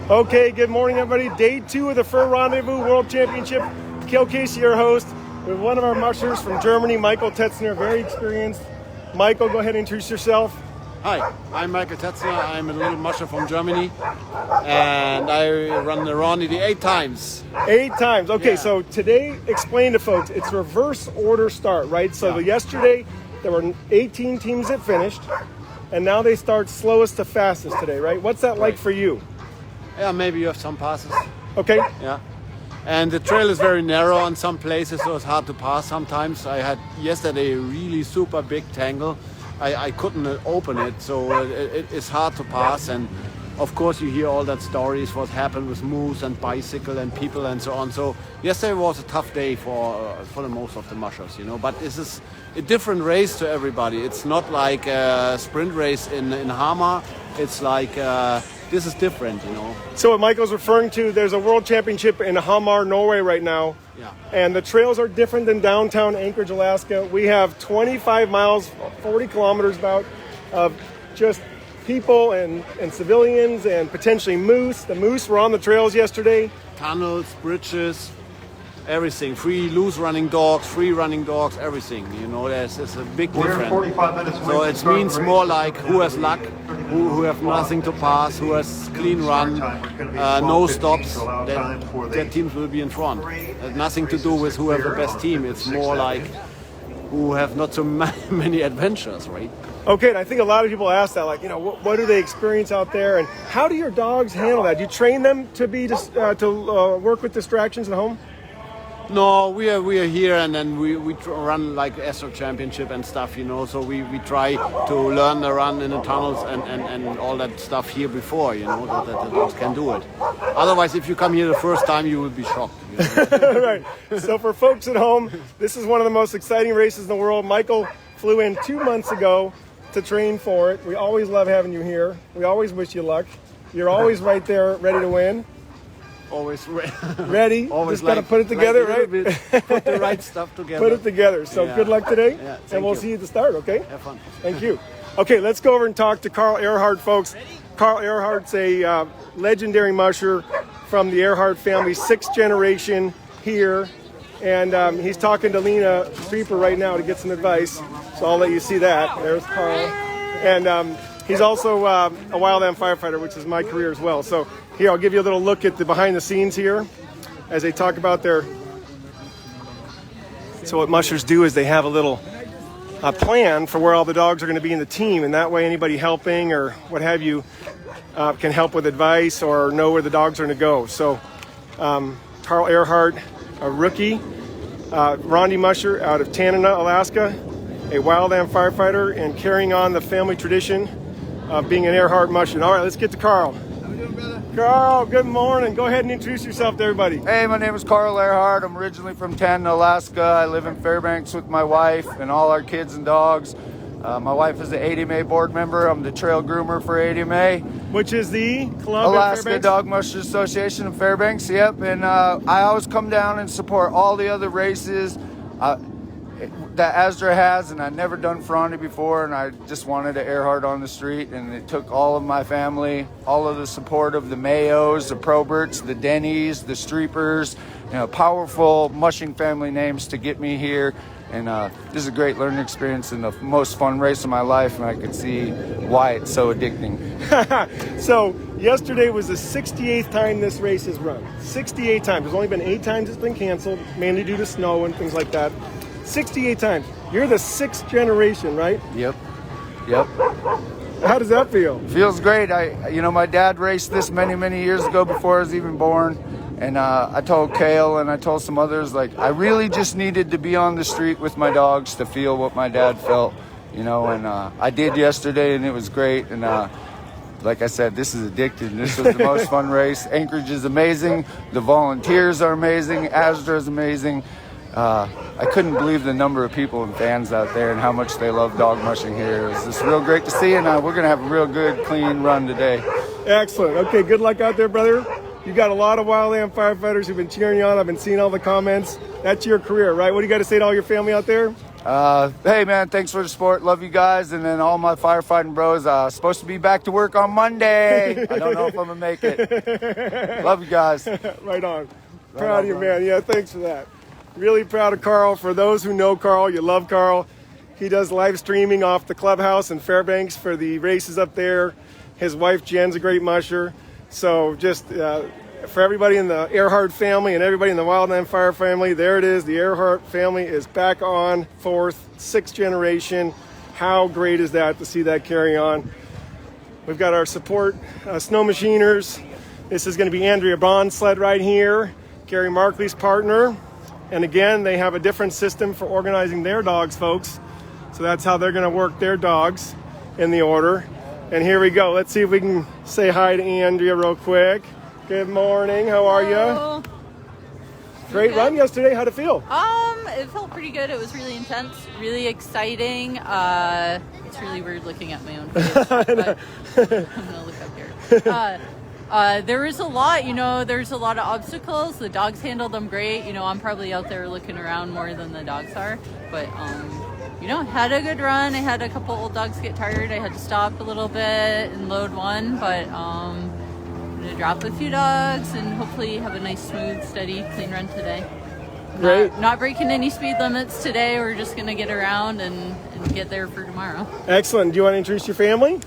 Okay, good morning, everybody. Day 2 of the Fur Rendezvous World Championship. Kill Casey, your host, with one of our mushers from Germany, Michael Tetzner, very experienced. Michael, go ahead and introduce yourself. Hi, I'm Michael Tetzner. I'm a little musher from Germany, and I run the Rondy 8 times. 8 times. Okay, Yeah. So today, explain to folks, it's reverse order start, right? So yesterday, there were 18 teams that finished, and now they start slowest to fastest today, right? What's that like for you? Yeah, maybe you have some passes. Okay. Yeah. And the trail is very narrow in some places, so it's hard to pass sometimes. I had yesterday a really super big tangle. I couldn't open it, so it's hard to pass. And of course, you hear all that stories, what happened with moose and bicycle and people and so on. So yesterday was a tough day for the most of the mushers, you know. But this is a different race to everybody. It's not like a sprint race in Hamar. It's like this is different, you know. So what Michael's referring to, there's a world championship in Hamar, Norway right now. Yeah. And the trails are different than downtown Anchorage, Alaska. We have 25 miles, 40 kilometers about, of just people and civilians and potentially moose. The moose were on the trails yesterday. Tunnels, bridges, everything. Free loose running dogs, free running dogs, everything. You know, there's a big difference. So it means more like who has luck, who have nothing to pass, who has clean run, no stops, that teams will be in front. Nothing to do with who have the best team. It's more like who have not so many adventures, right? Okay, and I think a lot of people ask that, like, you know, what do they experience out there, and how do your dogs handle that? Do you train them to be work with distractions at home? No, we are here, and then we run like Astro Championship and stuff, you know. So we try to learn the run in the tunnels and all that stuff here before, you know, that the dogs can do it. Otherwise, if you come here the first time, you will be shocked. You know? Right. So for folks at home, this is one of the most exciting races in the world. Michael flew in 2 months ago to train for it. We always love having you here. We always wish you luck. You're always right there, ready to win. Always ready. Always just got to put it together, right? Put the right stuff together. Put it together. So good luck today, and we'll you. see you at the start, okay? Have fun. Thank you. Okay, let's go over and talk to Carl Erhart, folks. Carl Erhart's a legendary musher from the Erhart family, 6th generation here, and he's talking to Lena Streeper right now to get some advice. So I'll let you see that. There's Carl, and he's also a wildland firefighter, which is my career as well. So here, I'll give you a little look at the behind the scenes here as they talk about their... So what mushers do is they have a little plan for where all the dogs are going to be in the team, and that way anybody helping or what have you can help with advice or know where the dogs are going to go. So Carl Erhart, a rookie, Rondy musher out of Tanana, Alaska, a wildland firefighter, and carrying on the family tradition of being an Erhart musher. All right, let's get to Carl. How we doing, brother? Carl, good morning. Go ahead and introduce yourself to everybody. Hey, my name is Carl Erhart. I'm originally from Tanana, Alaska. I live in Fairbanks with my wife and all our kids and dogs. My wife is the ADMA board member. I'm the trail groomer for ADMA. Which is the club Alaska Dog Mushers Association of Fairbanks, yep. And I always come down and support all the other races that ASDRA has, and I'd never done Rondy before, and I just wanted an Erhart on the street, and it took all of my family, all of the support of the Mayos, the Proberts, the Denny's, the Streepers, you know, powerful mushing family names to get me here. And this is a great learning experience and the most fun race of my life, and I can see why it's so addicting. So yesterday was the 68th time this race is run. 68 times. There's only been 8 times it's been canceled, mainly due to snow and things like that. 68 times. You're the 6th generation, right? Yep. How does that feel? Feels great. My dad raced this many years ago before I was even born. And I told Kale and I told some others, like, I really just needed to be on the street with my dogs to feel what my dad felt, you know, and I did yesterday, and it was great. And like I said, this is addictive. This was the most fun race. Anchorage is amazing. The volunteers are amazing. ASDRA is amazing. I couldn't believe the number of people and fans out there and how much they love dog mushing here. It was just real great to see, and we're going to have a real good, clean run today. Excellent. Okay, good luck out there, brother. You got a lot of wildland firefighters who've been cheering you on. I've been seeing all the comments. That's your career, right? What do you got to say to all your family out there? Hey, man, thanks for the support. Love you guys. And then all my firefighting bros. Supposed to be back to work on Monday. I don't know if I'm going to make it. Love you guys. Right on. Proud of you, man. Yeah, thanks for that. Really proud of Carl. For those who know Carl, you love Carl. He does live streaming off the clubhouse in Fairbanks for the races up there. His wife Jen's a great musher. So just for everybody in the Erhart family and everybody in the Wildland Fire family, there it is. The Erhart family is back on, 4th, 6th generation. How great is that to see that carry on? We've got our support snow machiners. This is going to be Andrea Bonsled right here, Gary Markley's partner. And again, they have a different system for organizing their dogs, folks. So that's how they're going to work their dogs in the order. And here we go. Let's see if we can say hi to Andrea real quick. Good morning. How are you? Great run yesterday. How'd it feel? It felt pretty good. It was really intense, really exciting. It's really weird looking at my own face. But I'm gonna look up here. There was a lot, there's a lot of obstacles. The dogs handled them great. I'm probably out there looking around more than the dogs are. But, had a good run. I had a couple old dogs get tired. I had to stop a little bit and load one. But I'm going to drop a few dogs and hopefully have a nice, smooth, steady, clean run today. Great. Not breaking any speed limits today. We're just going to get around and get there for tomorrow. Excellent. Do you want to introduce your family?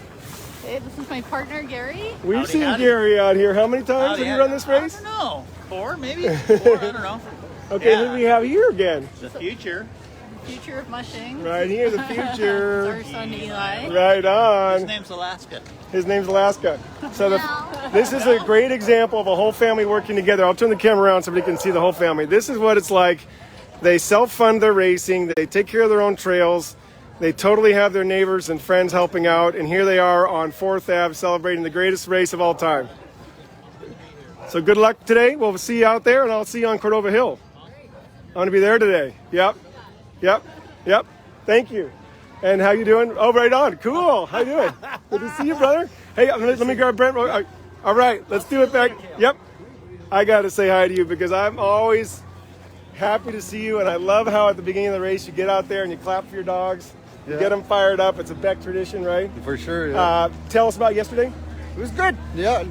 Hey, this is my partner, Gary. We've seen Gary out here. How many times have you run this race? I don't know. 4, maybe? 4, I don't know. Okay, who do we have here again? The future. Future of mushing. Right here, the future. Our son, Eli. Right on. His name's Alaska. His name's Alaska. So this is a great example of a whole family working together. I'll turn the camera around so everybody can see the whole family. This is what it's like. They self-fund their racing. They take care of their own trails. They totally have their neighbors and friends helping out. And here they are on 4th Ave celebrating the greatest race of all time. So good luck today. We'll see you out there, and I'll see you on Cordova Hill. I'm going to be there today. Yep. Thank you. And how you doing? Oh, right on. Cool. How you doing? Good to see you, brother. Hey, let me grab Brent. All right, let's do it back. Yep. I got to say hi to you because I'm always happy to see you, and I love how at the beginning of the race you get out there and you clap for your dogs. You get them fired up. It's a Beck tradition, right? For sure, yeah. Tell us about yesterday. It was good. Yeah,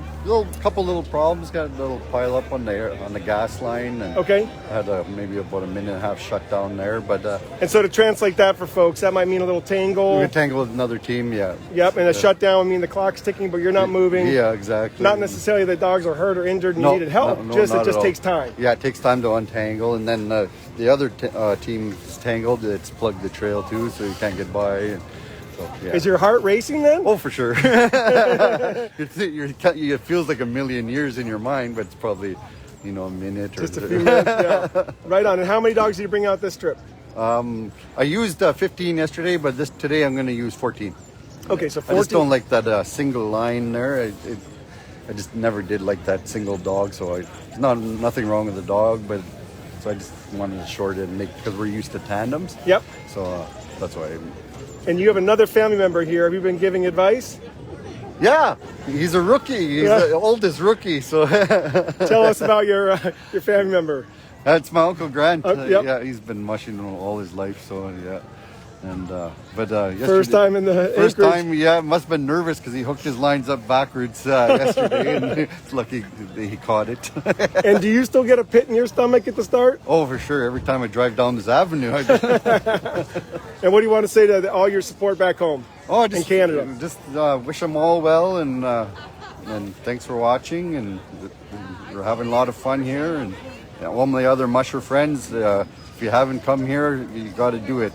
couple little problems. Got a little pile up on the gas line. And okay. Had maybe about a minute and a half shut down there, but. And so to translate that for folks, that might mean a little tangle. We tangle with another team, yeah. Yep, and a shutdown would mean the clock's ticking, but you're not moving. Yeah, exactly. Not necessarily the dogs are hurt or injured and you needed help. No, it just takes time. Yeah, it takes time to untangle, and then the other team is tangled. It's plugged the trail too, so you can't get by. And, yeah. Is your heart racing then? Oh, for sure. It feels like a million years in your mind, but it's probably, a minute or just a few minutes. Yeah. Right on. And how many dogs did you bring out this trip? I used 15 yesterday, but today I'm going to use 14. Okay, so 14. I just don't like that single line there. I just never did like that single dog, so nothing wrong with the dog, but so I just wanted to shorten it because we're used to tandems. Yep. So that's why. And you have another family member here. Have you been giving advice? Yeah, he's a rookie. He's the oldest rookie. So tell us about your family member. That's my Uncle Grant. Yep. Yeah, he's been mushing all his life. So yeah, and but first time in the first acreage. time, yeah, must have been nervous because he hooked his lines up backwards yesterday, and it's lucky he caught it. And do you still get a pit in your stomach at the start? Oh, for sure. Every time I drive down this avenue. And what do you want to say to all your support back home? Oh, just, in Canada. Just wish them all well, and thanks for watching. And we're having a lot of fun here. And all my other musher friends, if you haven't come here, you got to do it.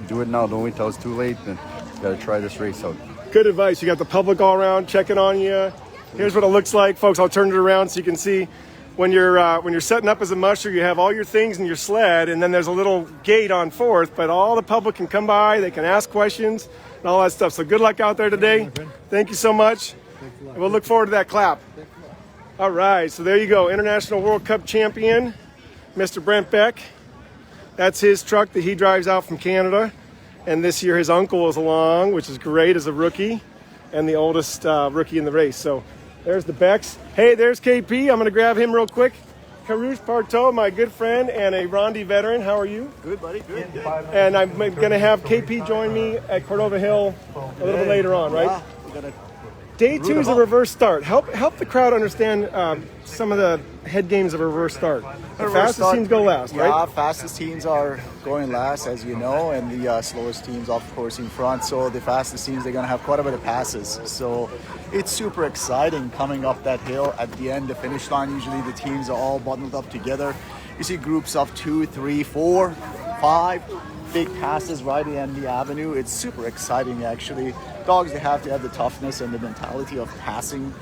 Do it now. Don't wait till it's too late. And you got to try this race out. Good advice. You got the public all around checking on you. Here's what it looks like, folks. I'll turn it around so you can see. When you're setting up as a musher, you have all your things in your sled, and then there's a little gate on 4th, but all the public can come by, they can ask questions, and all that stuff. So good luck out there today. Thank you so much. And we'll look forward to that clap. All right, so there you go. International World Cup champion, Mr. Brent Beck. That's his truck that he drives out from Canada. And this year his uncle is along, which is great as a rookie, and the oldest rookie in the race. So there's the Becks. Hey, there's KP. I'm going to grab him real quick. Carouche Parteau, my good friend and a Rondy veteran. How are you? Good, buddy. Good. And I'm going to have KP join me at Cordova Hill a little bit later on, right? Yeah, we're gonna Day 2 is a reverse start. Help the crowd understand some of the head games of a reverse start. The fastest teams go last, right? Yeah, fastest teams are going last, as you know, and the slowest teams, of course, in front. So the fastest teams, they're going to have quite a bit of passes. So it's super exciting coming up that hill. At the end, the finish line, usually the teams are all bundled up together. You see groups of 2, 3, 4, 5. Big passes right in the avenue. It's super exciting, actually. Dogs, they have to have the toughness and the mentality of passing,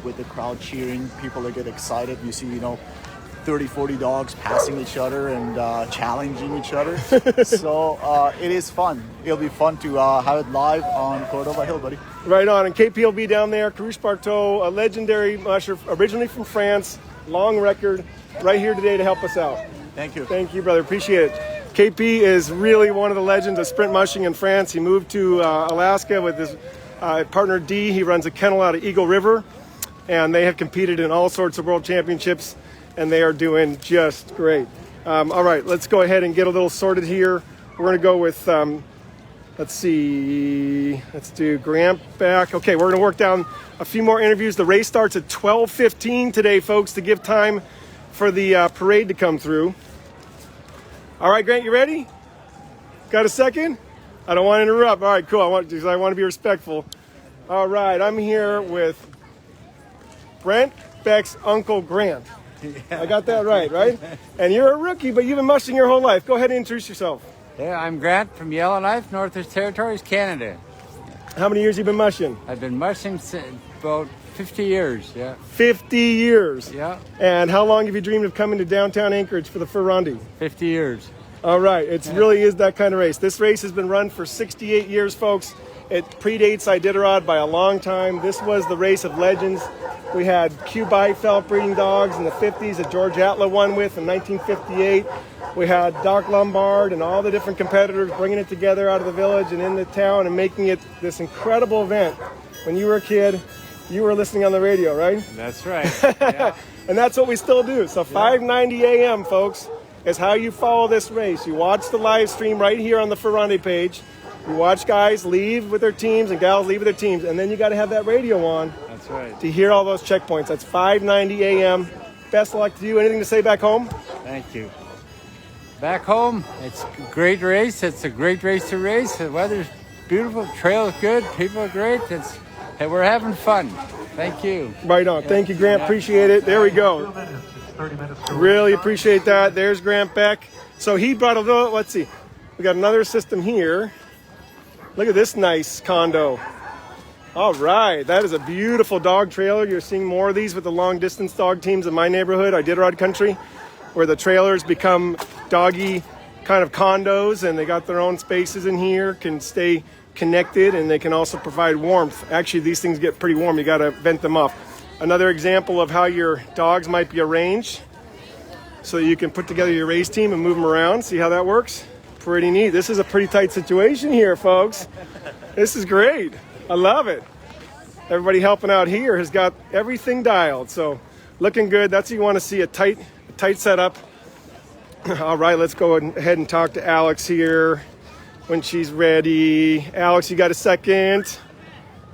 with the crowd cheering. People that get excited. You see, 30, 40 dogs passing each other and challenging each other. So it is fun. It'll be fun to have it live on Cordova Hill, buddy. Right on. And KP will be down there. Carouche Parteau, a legendary musher, originally from France, long record, right here today to help us out. Thank you. Thank you, brother. Appreciate it. KP is really one of the legends of sprint mushing in France. He moved to Alaska with his partner D. He runs a kennel out of Eagle River, and they have competed in all sorts of world championships, and they are doing just great. All right, let's go ahead and get a little sorted here. We're going to go with, let's do Grant Beck. Okay, we're going to work down a few more interviews. The race starts at 12:15 today, folks, to give time for the parade to come through. All right, Grant, you ready? Got a second? I don't want to interrupt. All right, cool. I want to be respectful. All right, I'm here with Brent Beck's uncle Grant. I got that right? And you're a rookie, but you've been mushing your whole life. Go ahead and introduce yourself. Yeah, I'm Grant from Yellowknife, Northwest Territories, Canada. How many years you been mushing? I've been mushing since about 50 years, yeah. 50 years? Yeah. And how long have you dreamed of coming to downtown Anchorage for the Fur Rondy? 50 years. All right, it really is that kind of race. This race has been run for 68 years, folks. It predates Iditarod by a long time. This was the race of legends. We had Q Byfeld breeding dogs in the 50s that George Atla won with in 1958. We had Doc Lombard and all the different competitors bringing it together out of the village and in the town and making it this incredible event. When you were a kid, you were listening on the radio, right? That's right. Yeah. And that's what we still do. So 5:90 a.m., folks, is how you follow this race. You watch the live stream right here on the Fur Rondy page. You watch guys leave with their teams and gals leave with their teams, and then you got to have that radio on. That's right. To hear all those checkpoints. That's 5:90 a.m. Best of luck to you. Anything to say back home? Thank you. Back home, it's a great race. It's a great race to race. The weather's beautiful, the trail's good, people are great. We're having fun. Thank you. Right on. Thank you, Grant. Appreciate it. There we go. Really appreciate that. There's Grant Beck. So he brought a little, let's see. We got another system here. Look at this nice condo. All right. That is a beautiful dog trailer. You're seeing more of these with the long distance dog teams in my neighborhood, Iditarod country, where the trailers become doggy kind of condos and they got their own spaces in here, can stay connected, and they can also provide warmth. Actually, these things get pretty warm. You got to vent them off. Another example of how your dogs might be arranged so that you can put together your race team and move them around. See how that works? Pretty neat. This is a pretty tight situation here, folks. This is great. I love it. Everybody helping out here has got everything dialed. So looking good. That's what you want to see, a tight setup. All right, let's go ahead and talk to Alex here when she's ready. Alex, you got a second?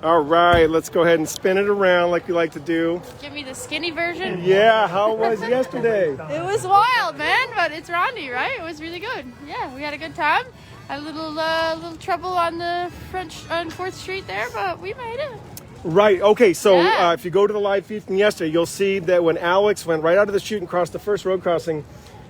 All right, let's go ahead and spin it around like we like to do. Give me the skinny version. Yeah, how was yesterday? It was wild, man, but it's Rondy, right? It was really good. Yeah, we had a good time. Had a little trouble on the on 4th Street there, but we made it. Right, okay, so Yeah. if you go to the live feed from yesterday, you'll see that when Alex went right out of the chute and crossed the first road crossing,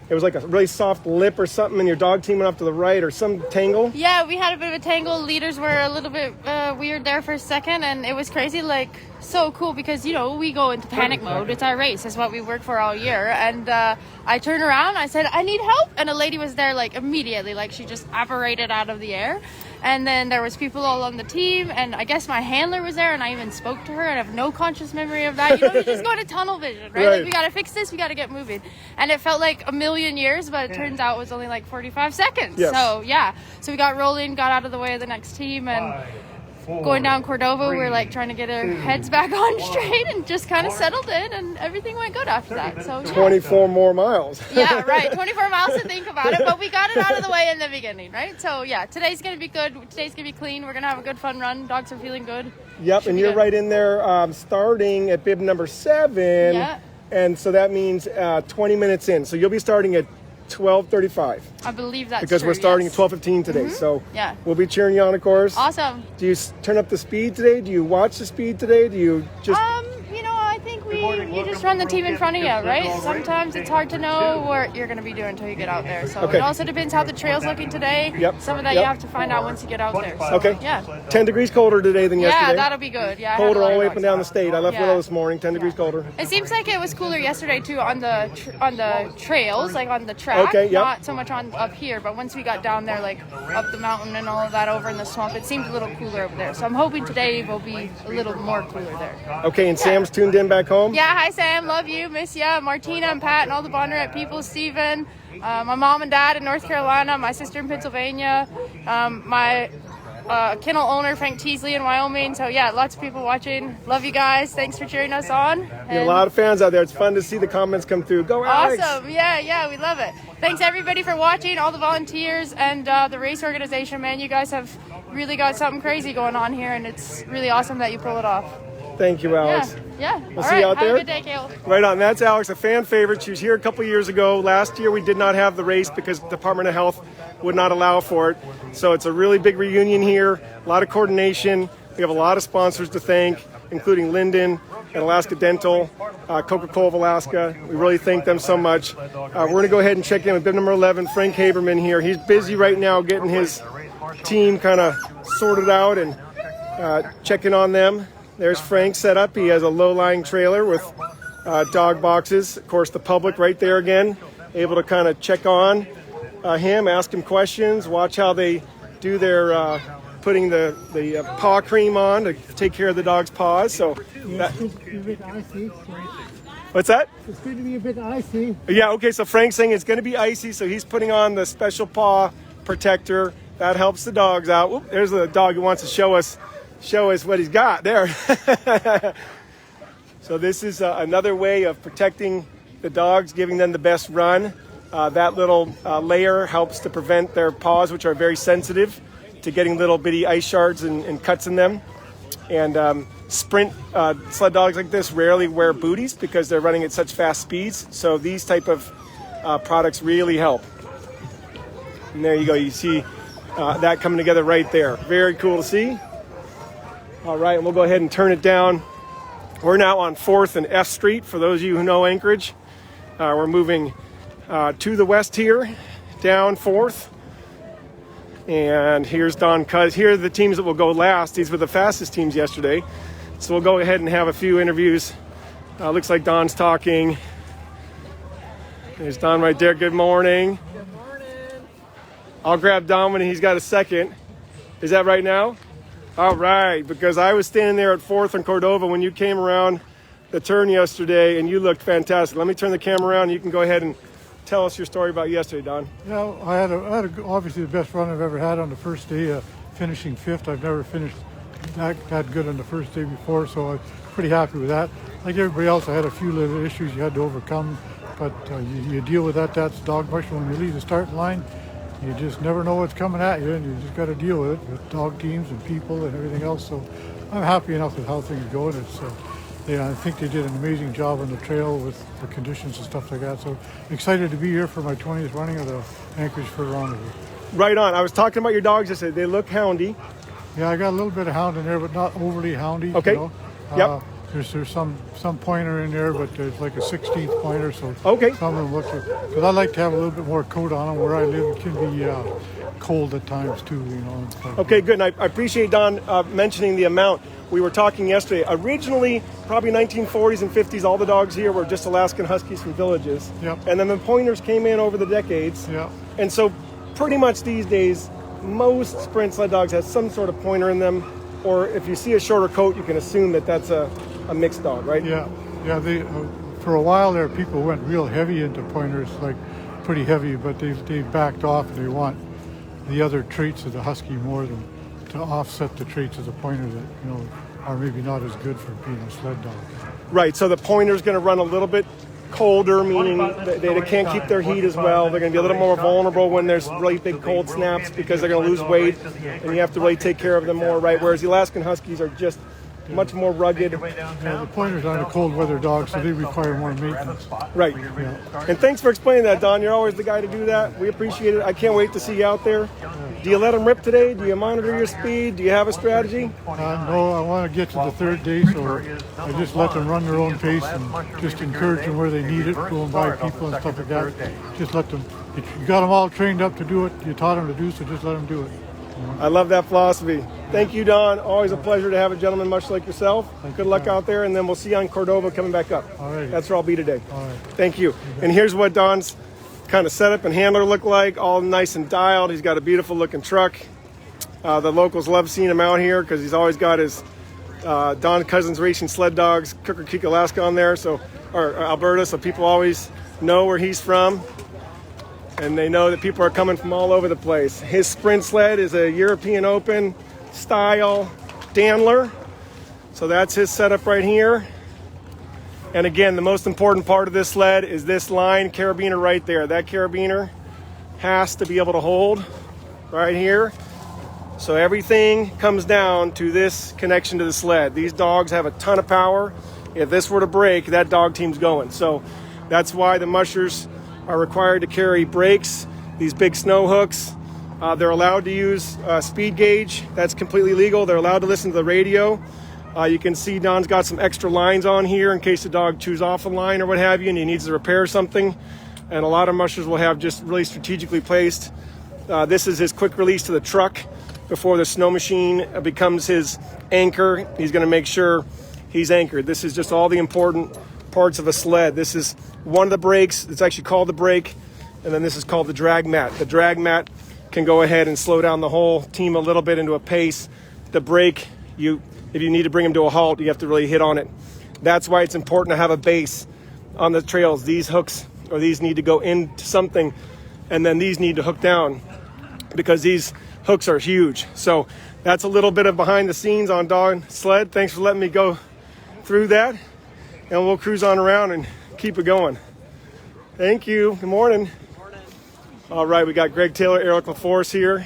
it was like a really soft lip or something, and your dog team went off to the right or some tangle. Yeah, we had a bit of a tangle. Leaders were a little bit weird there for a second, and it was crazy. Like, so cool because, we go into panic mode. It's our race. It's what we work for all year. And I turned around. I said, I need help. And a lady was there, like, immediately. Like, she just apparated out of the air. And then there was people all on the team, and I guess my handler was there, and I even spoke to her, and I have no conscious memory of that. You just go to tunnel vision, right? Like, we got to fix this, we got to get moving. And it felt like a million years, but it turns out it was only like 45 seconds. Yes. So, yeah. So we got rolling, got out of the way of the next team, and going down Cordova, we're like trying to get our heads back on straight and just kind of settled in, and everything went good after that. So yeah. 24 more miles. Yeah, right. 24 miles to think about it, but we got it out of the way in the beginning, right? So yeah, today's going to be good. Today's going to be clean. We're going to have a good fun run. Dogs are feeling good. Yep, and you're right in there starting at bib number 7. Yeah. And so that means 20 minutes in. So you'll be starting at 12:35. I believe that's because true, we're starting yes. at 12:15 today. So Yeah. we'll be cheering you on, of course. Awesome. Do you turn up the speed today? Do you watch the speed today? Do you just... You know, I think you just run the team in front of you, right? Sometimes it's hard to know what you're going to be doing until you get out there. So Okay. it also depends how the trail's looking today. Yep. Some of that Yep. you have to find out once you get out there. So, Okay. Yeah. 10 degrees colder today than yesterday. Yeah, that'll be good. Yeah. I had a Colder lot all of the way up dogs and down the out. state. I left Yeah. Willow this morning, 10 degrees colder. It seems like it was cooler yesterday too on the trails, like on the track. Okay, yep. Not so much on up here, but once we got down there, like up the mountain and all of that over in the swamp, it seemed a little cooler over there. So I'm hoping today will be a little more cooler there. Okay, and Sam's tuned in back home? Yeah, hi Sam, love you, miss ya. Martina and Pat and all the Bonneret people, Steven, my mom and dad in North Carolina, my sister in Pennsylvania, my kennel owner Frank Teasley in Wyoming. So yeah, lots of people watching. Love you guys. Thanks for cheering us on. You have a lot of fans out there. It's fun to see the comments come through. Go Alex! Awesome. Yeah, we love it. Thanks everybody for watching, all the volunteers and the race organization, man. You guys have really got something crazy going on here, and it's really awesome that you pull it off. Thank you, Alex. Yeah. We'll All see right. you out Have there. a good day, Kale. Right on. That's Alex, a fan favorite. She was here a couple years ago. Last year we did not have the race because the Department of Health would not allow for it. So it's a really big reunion here. A lot of coordination. We have a lot of sponsors to thank, including Linden and Alaska Dental, Coca-Cola of Alaska. We really thank them so much. We're going to go ahead and check in with bib number 11, Frank Haberman here. He's busy right now getting his team kind of sorted out and checking on them. There's Frank set up. He has a low-lying trailer with dog boxes. Of course, the public right there again, able to kind of check on him, ask him questions, watch how they do their putting the paw cream on to take care of the dog's paws. So what's that? It's going to be a bit icy. Yeah, okay, so Frank's saying it's going to be icy, so he's putting on the special paw protector. That helps the dogs out. Whoop, there's the dog who wants to show us what he's got there. So this is another way of protecting the dogs, giving them the best run. That little layer helps to prevent their paws, which are very sensitive to getting little bitty ice shards and cuts in them. And sprint sled dogs like this rarely wear booties because they're running at such fast speeds. So these type of products really help. And there you go. You see that coming together right there. Very cool to see. All right, and we'll go ahead and turn it down. We're now on 4th and F Street, for those of you who know Anchorage. We're moving to the west here, down 4th. And here's Don Cuz. Here are the teams that will go last. These were the fastest teams yesterday. So we'll go ahead and have a few interviews. Looks like Don's talking. There's Don right there. Good morning. Good morning. I'll grab Don when he's got a second. Is that right now? All right, because I was standing there at 4th and Cordova when you came around the turn yesterday, and you looked fantastic. Let me turn the camera around, and you can go ahead and tell us your story about yesterday, Don. Yeah, I had obviously the best run I've ever had on the first day, finishing 5th. I've never finished that good on the first day before, so I'm pretty happy with that. Like everybody else, I had a few little issues you had to overcome, but you deal with that. That's dog musher. When you leave the starting line, you just never know what's coming at you, and you just got to deal with it with dog teams and people and everything else. So I'm happy enough with how things are going. I think they did an amazing job on the trail with the conditions and stuff like that. So excited to be here for my 20th running of the Anchorage for Rendezvous. Right on. I was talking about your dogs yesterday. They look houndy. Yeah, I got a little bit of hound in there, but not overly houndy. Okay. You know? Yep. There's some pointer in there, but there's like a 16th pointer, so okay. Some of them look because I like to have a little bit more coat on them. Where I live, it can be cold at times too, you know. Okay, good. And I appreciate Don mentioning the amount. We were talking yesterday. Originally, probably 1940s and 50s, all the dogs here were just Alaskan Huskies from villages. Yep. And then the pointers came in over the decades. Yeah. And so pretty much these days, most sprint sled dogs have some sort of pointer in them. Or if you see a shorter coat, you can assume that that's a mixed dog, right? Yeah. They for a while there, people went real heavy into pointers, like pretty heavy, but they backed off and they want the other traits of the Husky more than to offset the traits of the pointer that, you know, are maybe not as good for being a sled dog. Right, so the pointer's going to run a little bit colder, meaning they can't keep their heat as well. They're going to be a little more vulnerable when there's really big cold snaps because they're going to lose weight, and you have to really take care of them more, right? Whereas the Alaskan Huskies are just much more rugged. Yeah, the pointers aren't a cold weather dog, so they require more maintenance. Right. Yeah. And thanks for explaining that, Don. You're always the guy to do that. We appreciate it. I can't wait to see you out there. Do you let them rip today? Do you monitor your speed? Do you have a strategy? No, I want to get to the third day, so I just let them run their own pace and just encourage them where they need it, go and buy people and stuff like that. Just let them, you got them all trained up to do what you taught them to do, so just let them do it. I love that philosophy. Thank you, Don. Always a pleasure to have a gentleman much like yourself. Good luck out there, and then we'll see you on Cordova coming back up. All right. That's where I'll be today. All right. Thank you. And here's what Don's kind of setup and handler look like, all nice and dialed. He's got a beautiful looking truck. The locals love seeing him out here because he's always got his Don Cousins Racing Sled Dogs, Cooker Creek, Alaska on there, or Alberta, so people always know where he's from. And they know that people are coming from all over the place. His sprint sled is a European Open style Dandler. So that's his setup right here. And again, the most important part of this sled is this line carabiner right there. That carabiner has to be able to hold right here. So everything comes down to this connection to the sled. These dogs have a ton of power. If this were to break, that dog team's going. So that's why the mushers are required to carry brakes, these big snow hooks. They're allowed to use speed gauge. That's completely legal. They're allowed to listen to the radio. You can see Don's got some extra lines on here in case the dog chews off a line or what have you and he needs to repair something. And a lot of mushers will have just really strategically placed. This is his quick release to the truck before the snow machine becomes his anchor. He's going to make sure he's anchored. This is just all the important parts of a sled. This is one of the brakes. It's actually called the brake, and then this is called the drag mat. The drag mat can go ahead and slow down the whole team a little bit into a pace. The brake, if you need to bring them to a halt, you have to really hit on it. That's why it's important to have a base on the trails. These hooks, or these need to go into something, and then these need to hook down because these hooks are huge. So that's a little bit of behind the scenes on Don Sled. Thanks for letting me go through that. And we'll cruise on around and keep it going. Thank you. Good morning. All right, we got Greg Taylor, Eric LaForce here,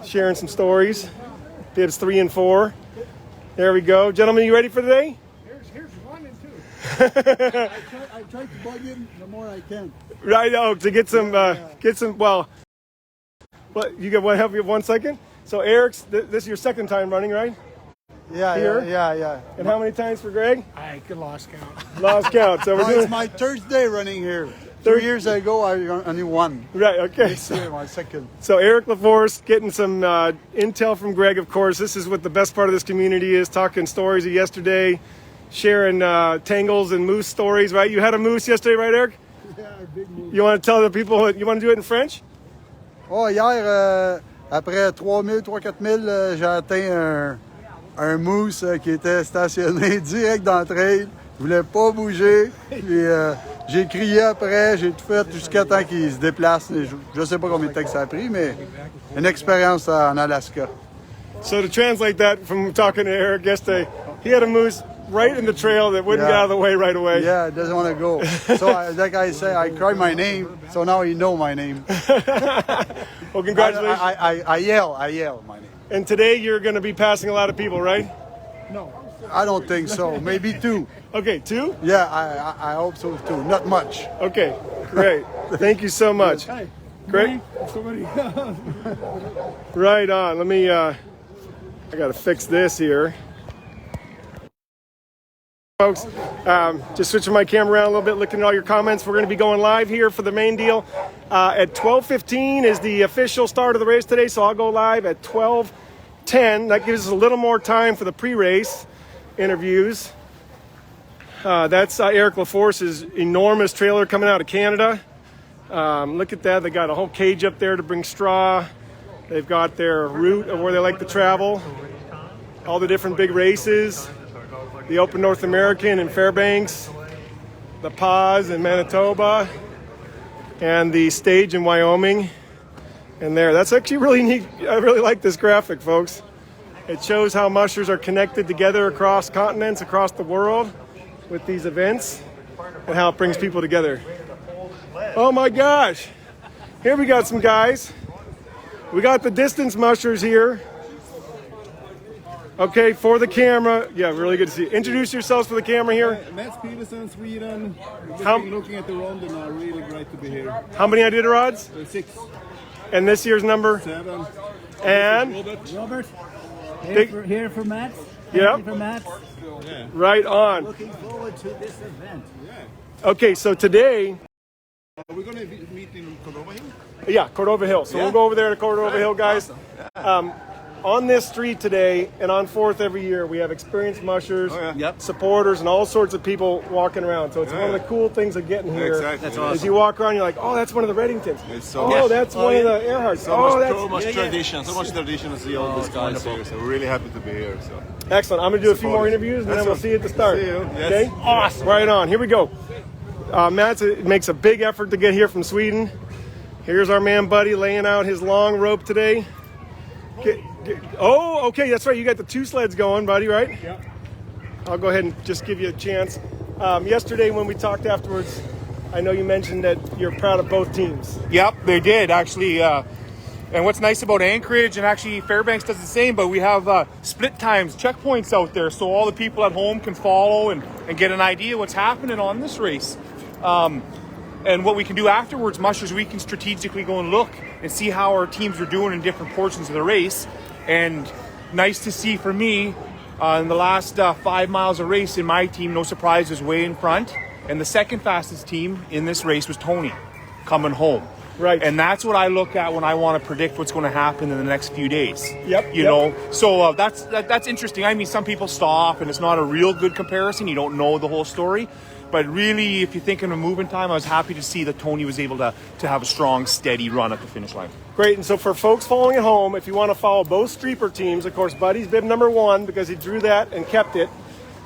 sharing some stories. Bibs 3 and 4. There we go. Gentlemen, you ready for today? Here's 1 and 2. I tried to plug in the more I can. Right, to get some, well, you got one, help you 1 second? So Eric's, this is your second time running, right? Yeah. And how many times for Greg? I lost count. Lost count. So we're doing. It's my third day running here. 3 years ago, I only won. Right. Okay. This year, my second. So Eric LaForce getting some intel from Greg. Of course, this is what the best part of this community is: talking stories of yesterday, sharing tangles and moose stories. Right? You had a moose yesterday, right, Eric? Yeah, a big moose. You want to tell the people? You want to do it in French? Oh, hier, après 3 000, j'ai atteint un mousse qui était stationné direct dans le trail. Il voulait pas bouger. Puis j'ai crié après, j'ai tout fait jusqu'à temps qu'il se déplace. Je sais pas combien de temps que ça a pris, mais une expérience en Alaska. So to translate that from talking to Eric yesterday, he had a moose right in the trail that wouldn't get out of the way right away. Yeah, it doesn't want to go. So like I say, I cried my name, so now he know my name. Well, congratulations. I yell my name. And today you're going to be passing a lot of people, right? No, I don't think so. Maybe 2. Okay, 2? Yeah, I hope so too. Not much. Okay, great. Thank you so much. Hey, great. Right on. Let me, I got to fix this here. Folks, just switching my camera around a little bit, looking at all your comments. We're going to be going live here for the main deal. At 12:15 is the official start of the race today, so I'll go live at 12:10. That gives us a little more time for the pre-race interviews. That's Eric LaForce's enormous trailer coming out of Canada. Look at that. They got a whole cage up there to bring straw. They've got their route of where they like to travel. All the different big races. The Open North American in Fairbanks, the Paz in Manitoba, and the stage in Wyoming. And there, that's actually really neat. I really like this graphic, folks. It shows how mushers are connected together across continents, across the world with these events, and how it brings people together. Oh my gosh. Here we got some guys. We got the distance mushers here. Okay, for the camera. Yeah, really good to see you. Introduce yourselves for the camera here. Mats Peterson, Sweden. Looking at the Rondy now. Really great to be here. How many Iditarods? 6. And this year's number? 7. And? Robert. Here for Matt. Yep. For Matt. Yeah. Right on. Looking forward to this event. Yeah. Okay, so today... Are we going to meet in Cordova Hill? Yeah, Cordova Hill. So we'll go over there to Cordova Hill, guys. On this street today and on 4th every year, we have experienced mushers, supporters, and all sorts of people walking around. So it's one of the cool things of getting here. Exactly. That's awesome. As you walk around, you're like, oh, that's one of the Reddingtons. It's so that's one of the Erharts. So much tradition to see all these guys here. So we're really happy to be here. So Excellent. I'm going to do a few more interviews, and then we'll see you at the start. See you. Yes. Okay? Awesome. Right on. Here we go. Matt makes a big effort to get here from Sweden. Here's our man, Buddy, laying out his long rope today. Oh, okay, that's right. You got the 2 sleds going, Buddy, right? Yeah. I'll go ahead and just give you a chance. Yesterday when we talked afterwards, I know you mentioned that you're proud of both teams. Yep, they did, actually. And what's nice about Anchorage, and actually Fairbanks does the same, but we have split times, checkpoints out there, so all the people at home can follow and get an idea what's happening on this race. And what we can do afterwards, mushers, we can strategically go and look and see how our teams are doing in different portions of the race. And nice to see for me, in the last 5 miles of race in my team, no surprise, was way in front. And the second fastest team in this race was Tony, coming home. Right. And that's what I look at when I want to predict what's going to happen in the next few days. Yep. You know, so that's interesting. I mean, some people stop, and it's not a real good comparison. You don't know the whole story. But really, if you're thinking of moving time, I was happy to see that Tony was able to have a strong, steady run at the finish line. Great, and so for folks following at home, if you want to follow both Streeper teams, of course, Buddy's bib number 1 because he drew that and kept it.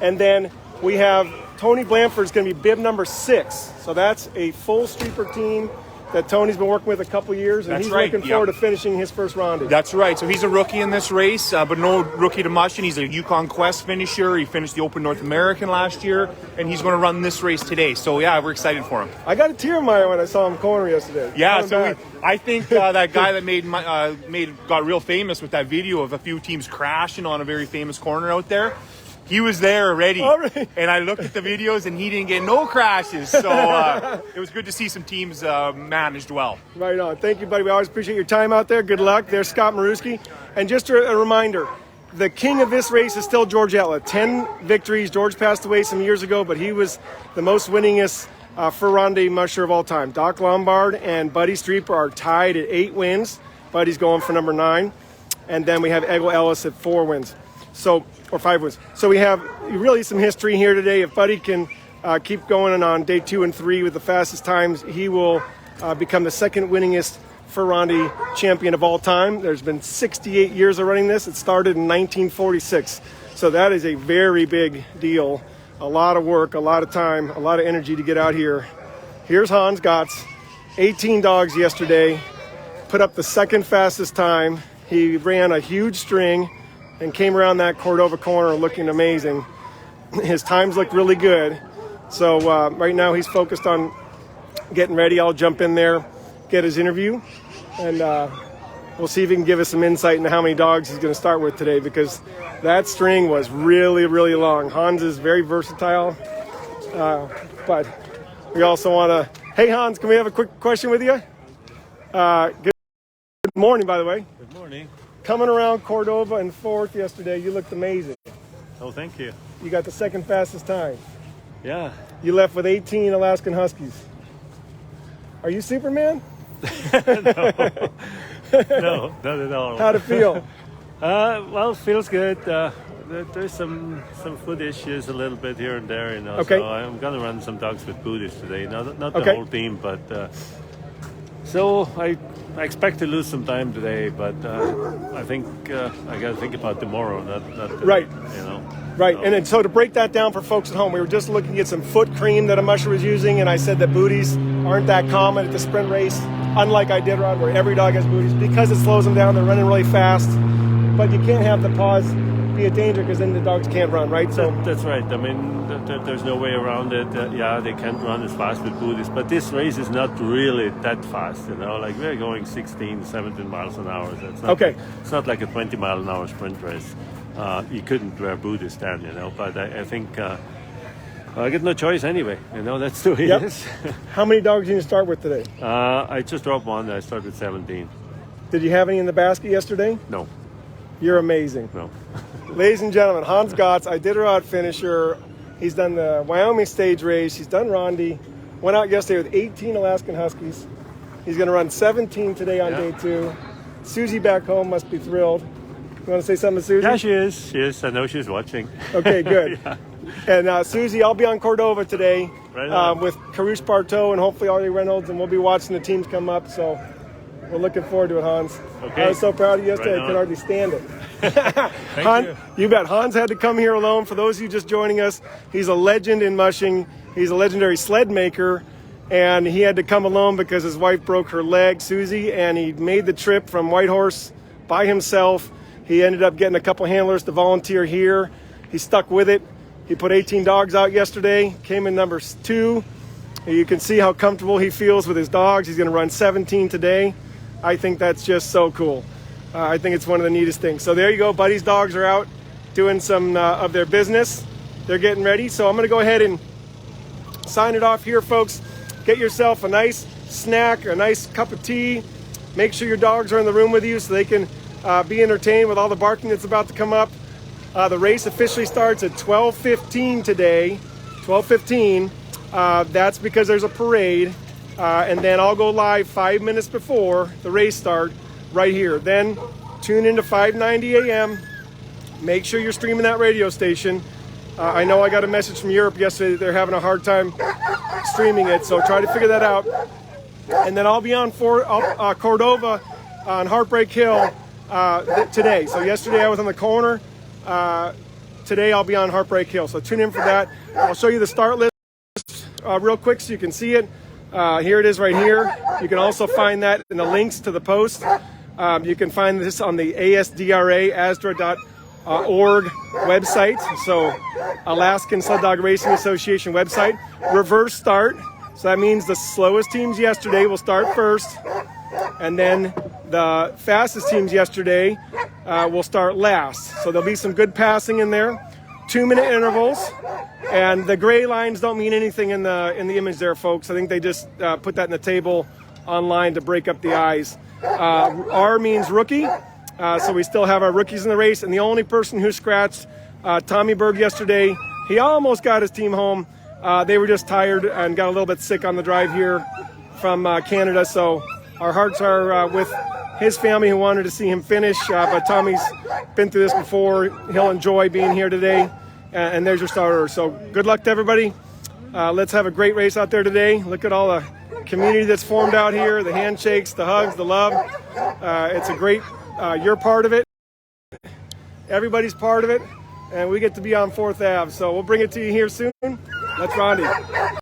And then we have Tony Blanford's going to be bib number 6. So that's a full Streeper team that Tony's been working with a couple years, and he's looking forward to finishing his first Rondy. That's right. So he's a rookie in this race, but no rookie to mush, and he's a Yukon Quest finisher. He finished the Open North American last year, and he's going to run this race today. So, yeah, we're excited for him. I got a tear in my eye when I saw him corner yesterday. Yeah, so I think that guy that got real famous with that video of a few teams crashing on a very famous corner out there, he was there already. And I looked at the videos, and he didn't get no crashes. So it was good to see some teams managed well. Right on. Thank you, buddy. We always appreciate your time out there. Good luck. There's Scott Maruski. And just a reminder, the king of this race is still George Ella. 10 victories. George passed away some years ago, but he was the most winningest for Rondy musher of all time. Doc Lombard and Buddy Streeper are tied at 8 wins. Buddy's going for number 9. And then we have Egil Ellis at 4 wins. Or 5 wins. So we have really some history here today. If Buddy can keep going on day 2 and 3 with the fastest times, he will become the second winningest for Rondy champion of all time. There's been 68 years of running this. It started in 1946. So that is a very big deal. A lot of work, a lot of time, a lot of energy to get out here. Here's Hans Gotts, 18 dogs yesterday, put up the second fastest time. He ran a huge string and came around that Cordova corner looking amazing. His times looked really good. So right now he's focused on getting ready. I'll jump in there, get his interview, and we'll see if he can give us some insight into how many dogs he's going to start with today, because that string was really, really long. Hans is very versatile, but we also want to... Hey, Hans, can we have a quick question with you? Good morning, by the way. Good morning. Coming around Cordova and 4th yesterday, you looked amazing. Oh, thank you. You got the second fastest time. Yeah. You left with 18 Alaskan Huskies. Are you Superman? No, not at all. How'd it feel? Well, it feels good. There's some foot issues a little bit here and there, you know. Okay. So I'm going to run some dogs with booties today. Not the whole team, but... So I expect to lose some time today, but I think I got to think about tomorrow, not today, right. You know. Right, and then so to break that down for folks at home, we were just looking at some foot cream that a musher was using, and I said that booties aren't that common at the sprint race. unlike Iditarod where every dog has booties, because it slows them down. They're running really fast, but you can't have the pause be a danger because then the dogs can't run, right? So that's right. I mean, there's no way around it. Yeah, they can't run as fast with booties, but this race is not really that fast. Like we're going 16, 17 miles an hour. So it's not okay. It's not like a 20-mile-an-hour sprint race. You couldn't wear booties then, But I think I get no choice anyway. That's the way it is. How many dogs did you start with today? I just dropped one. I started 17. Did you have any in the basket yesterday? No. You're amazing. No. Ladies and gentlemen, Hans Gotts, Iditarod finisher. He's done the Wyoming stage race. He's done Rondy. Went out yesterday with 18 Alaskan Huskies. He's going to run 17 today on day 2. Susie back home must be thrilled. You want to say something to Susie? Yeah, she is. She is. I know she's watching. Okay, good. Yeah. And Susie, I'll be on Cordova today right with Carouche Barteau and hopefully Artie Reynolds, and we'll be watching the teams come up. So we're looking forward to it, Hans. Okay. I was so proud of you yesterday, I could hardly stand it. You bet. Hans had to come here alone. For those of you just joining us, he's a legend in mushing. He's a legendary sled maker, and he had to come alone because his wife broke her leg, Susie, and he made the trip from Whitehorse by himself. He ended up getting a couple handlers to volunteer here. He stuck with it. He put 18 dogs out yesterday, came in number 2. You can see how comfortable he feels with his dogs. He's going to run 17 today. I think that's just so cool. I think it's one of the neatest things. So there you go. Buddy's dogs are out doing some of their business. They're getting ready. So I'm going to go ahead and sign it off here, folks. Get yourself a nice snack, a nice cup of tea. Make sure your dogs are in the room with you so they can be entertained with all the barking that's about to come up. The race officially starts at 12:15 today. 12:15. That's because there's a parade. And then I'll go live 5 minutes before the race start right here. Then tune into 590 AM. Make sure you're streaming that radio station. I know I got a message from Europe yesterday that they're having a hard time streaming it, so try to figure that out. And then I'll be on Cordova on Heartbreak Hill today. So yesterday I was on the corner. Today I'll be on Heartbreak Hill, so tune in for that. I'll show you the start list real quick so you can see it. Here it is right here. You can also find that in the links to the post. You can find this on the ASDRA.org website, so Alaskan Sled Dog Racing Association website. Reverse start, so that means the slowest teams yesterday will start first, and then the fastest teams yesterday will start last. So there'll be some good passing in there. 2-minute intervals, and the gray lines don't mean anything in the image there, folks. I think they just put that in the table online to break up the eyes. R means rookie, so we still have our rookies in the race, and the only person who scratched Tommy Berg yesterday, he almost got his team home. They were just tired and got a little bit sick on the drive here from Canada, so our hearts are with his family who wanted to see him finish, but Tommy's been through this before. He'll enjoy being here today, and there's your starter. So good luck to everybody. Let's have a great race out there today. Look at all the community that's formed out here, the handshakes, the hugs, the love. It's a great, you're part of it. Everybody's part of it, and we get to be on 4th Ave. So we'll bring it to you here soon. That's Rondy.